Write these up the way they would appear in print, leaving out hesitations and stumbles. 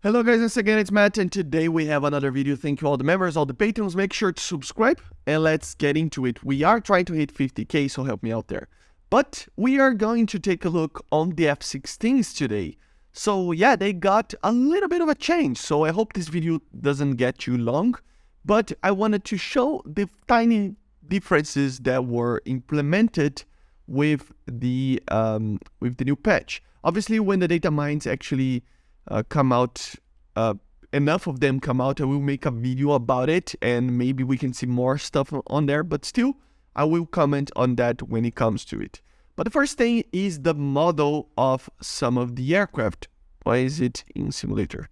Hello guys, once again it's Matt, and today we have another video. Thank you all the members, all the patrons. Make sure to subscribe and let's get into it. We are trying to hit 50k, so help me out there. But we are going to take a look on the F-16's today. So yeah, they got a little bit of a change, so I hope this video doesn't get too long. But I wanted to show the tiny differences that were implemented with the new patch. Obviously, when the data mines actually come out, enough of them come out, I will make a video about it and maybe we can see more stuff on there, but still I will comment on that when it comes to it. But the first thing is the model of some of the aircraft. Why is it in simulator?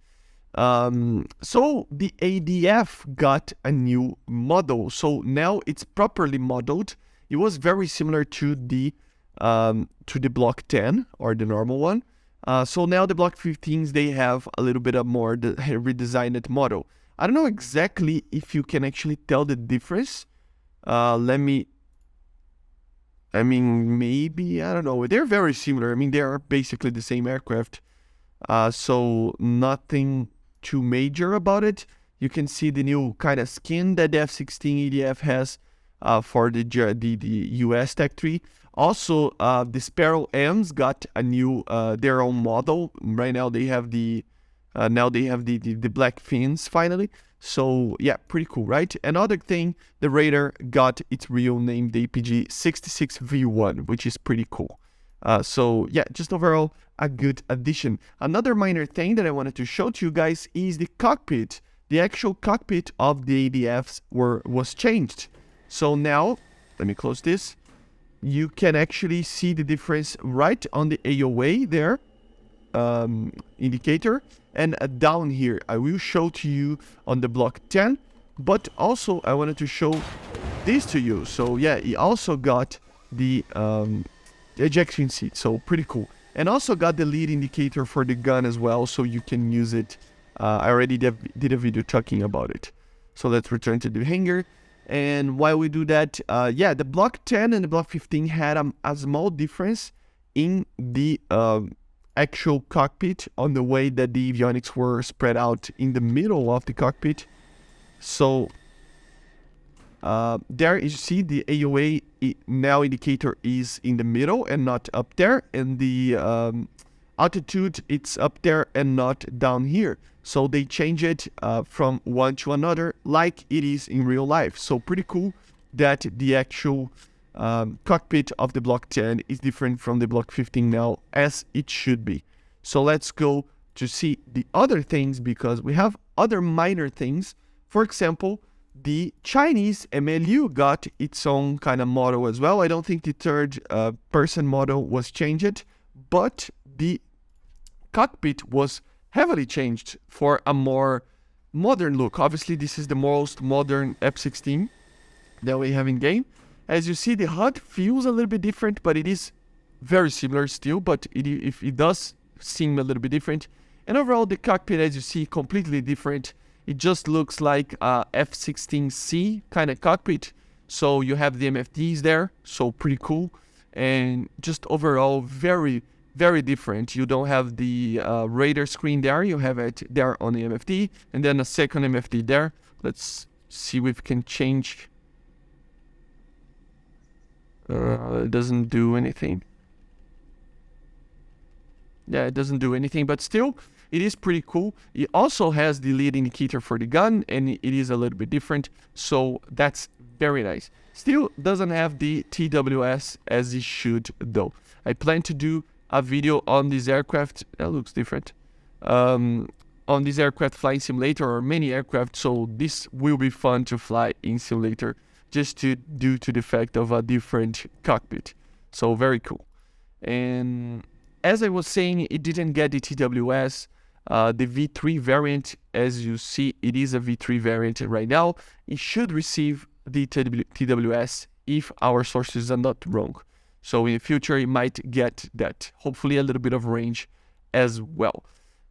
So the ADF got a new model, so now it's properly modeled. It was very similar to the Block 10 or the normal one. So now the Block 15s, they have a little bit of more the redesigned model. I don't know exactly if you can actually tell the difference. Maybe, I don't know. They're very similar. I mean, they are basically the same aircraft. So nothing too major about it. You can see the new kind of skin that the F-16 ADF has for the US Tech 3. Also, the Sparrow M's got a new their own model. Right now they have the black fins finally. So yeah, pretty cool, right? Another thing, the radar got its real name, the APG-66V1, which is pretty cool. So yeah, just overall a good addition. Another minor thing that I wanted to show to you guys is the cockpit. The actual cockpit of the ADFs was changed. So now, let me close this. You can actually see the difference right on the AOA there, indicator, and down here. I will show to you on the Block 10, but also I wanted to show this to you. So yeah, it also got the ejection seat, so pretty cool. And also got the lead indicator for the gun as well, so you can use it. I already did a video talking about it. So let's return to the hangar. And while we do that, yeah, the Block 10 and the Block 15 had a small difference in the actual cockpit on the way that the avionics were spread out in the middle of the cockpit. So there you see the AOA now indicator is in the middle and not up there, and the altitude it's up there and not down here. So they change it from one to another like it is in real life. So pretty cool that the actual cockpit of the Block 10 is different from the Block 15 now, as it should be. So let's go to see the other things, because we have other minor things. For example, the Chinese MLU got its own kind of model as well. I don't think the third person model was changed, but the cockpit was heavily changed for a more modern look. Obviously, this is the most modern F-16 that we have in game. As you see, the HUD feels a little bit different, but it is very similar still, but it does seem a little bit different. And overall, the cockpit, as you see, completely different. It just looks like a F-16C kind of cockpit. So you have the MFDs there, so pretty cool. And just overall, very, very different. You don't have the radar screen there. You have it there on the MFD, and then a second MFD there. Let's see if we can change. It doesn't do anything. Yeah, it doesn't do anything, but still, it is pretty cool. It also has the lead indicator for the gun, and it is a little bit different, so that's very nice. Still doesn't have the TWS as it should, though. I plan to do a video on this aircraft. That looks different. On this aircraft flying simulator, or many aircraft, so this will be fun to fly in simulator, just due to the fact of a different cockpit. So very cool. And as I was saying, it didn't get the TWS. The V3 variant, as you see, it is a V3 variant right now. It should receive the TWS if our sources are not wrong. So in the future, it might get that. Hopefully a little bit of range as well.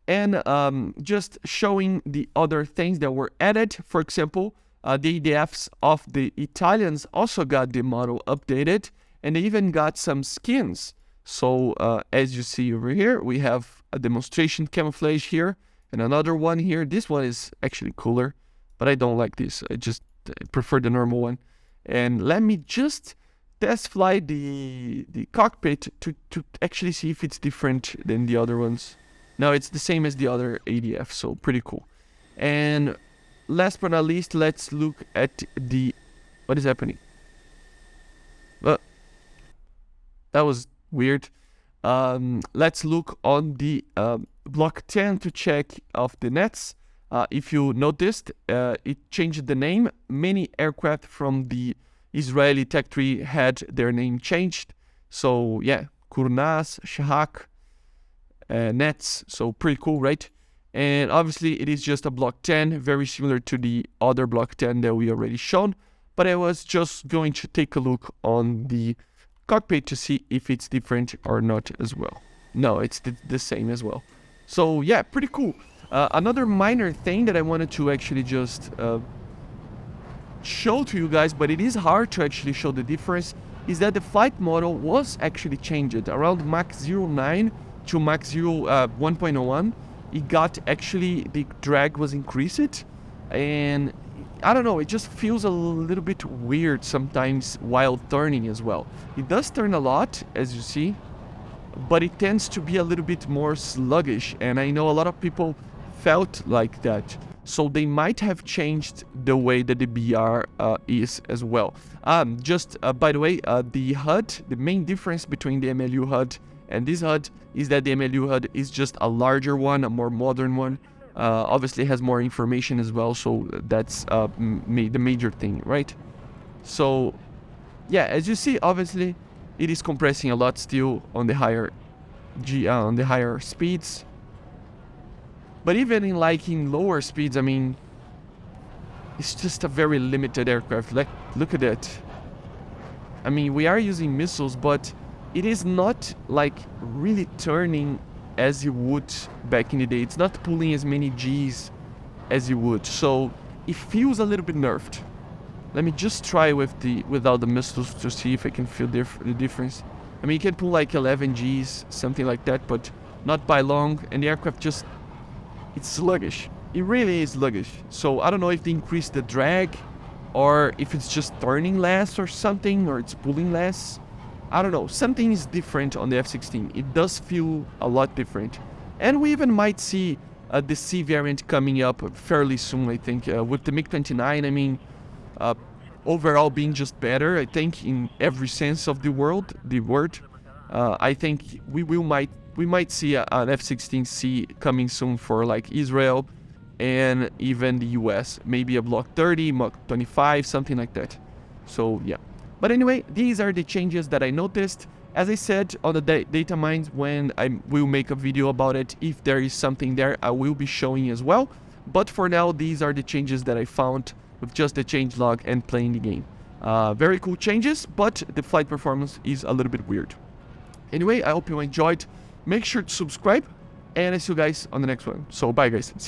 And just showing the other things that were added. For example, the ADFs of the Italians also got the model updated, and they even got some skins. So as you see over here, we have a demonstration camouflage here, And another one here. This one is actually cooler, but I don't like this. I prefer the normal one. And let me just test fly the cockpit to actually see if it's different than the other ones. No, it's the same as the other ADF, so pretty cool. And last but not least, let's look at the... What is happening? Well, that was weird. Let's look on the block 10 to check of the nets. If you noticed, it changed the name. Many aircraft from the Israeli tech tree had their name changed. So yeah, Kurnas, Shahak, nets. So pretty cool, right? And obviously it is just a block 10, very similar to the other block 10 that we already shown. But I was just going to take a look on the cockpit to see if it's different or not as well. No, it's the same as well. So yeah, pretty cool. Another minor thing that I wanted to actually just show to you guys, but it is hard to actually show the difference, is that the flight model was actually changed around Mach 09 to Mach 1.01. It got actually, the drag was increased, and I don't know, it just feels a little bit weird sometimes while turning as well. It does turn a lot, as you see, but it tends to be a little bit more sluggish, and I know a lot of people felt like that. So they might have changed the way that the BR is as well. By the way, the HUD, the main difference between the MLU HUD and this HUD is that the MLU HUD is just a larger one, a more modern one. Obviously has more information as well, so that's the major thing, right? So yeah, as you see, obviously it is compressing a lot still on the higher speeds. But even in lower speeds, I mean, it's just a very limited aircraft. Look at that. I mean, we are using missiles, but it is not like really turning as you would back in the day. It's not pulling as many Gs as you would. So it feels a little bit nerfed. Let me just try without the missiles to see if I can feel the difference. I mean, you can pull like 11 Gs, something like that, but not by long. And the aircraft just... it's sluggish. It really is sluggish. So I don't know if they increased the drag or if it's just turning less or something, or it's pulling less. I don't know. Something is different on the F-16. It does feel a lot different. And we even might see the C variant coming up fairly soon, I think. With the MiG-29, I mean, overall being just better, I think, in every sense of the word. I think we might see an F-16C coming soon for like Israel and even the US. Maybe a Block 30, Mach 25, something like that. So yeah. But anyway, these are the changes that I noticed. As I said, on the data mines, when I will make a video about it, if there is something there, I will be showing as well. But for now, these are the changes that I found with just the changelog and playing the game. Very cool changes, but the flight performance is a little bit weird. Anyway, I hope you enjoyed. Make sure to subscribe, and I see you guys on the next one. So bye guys.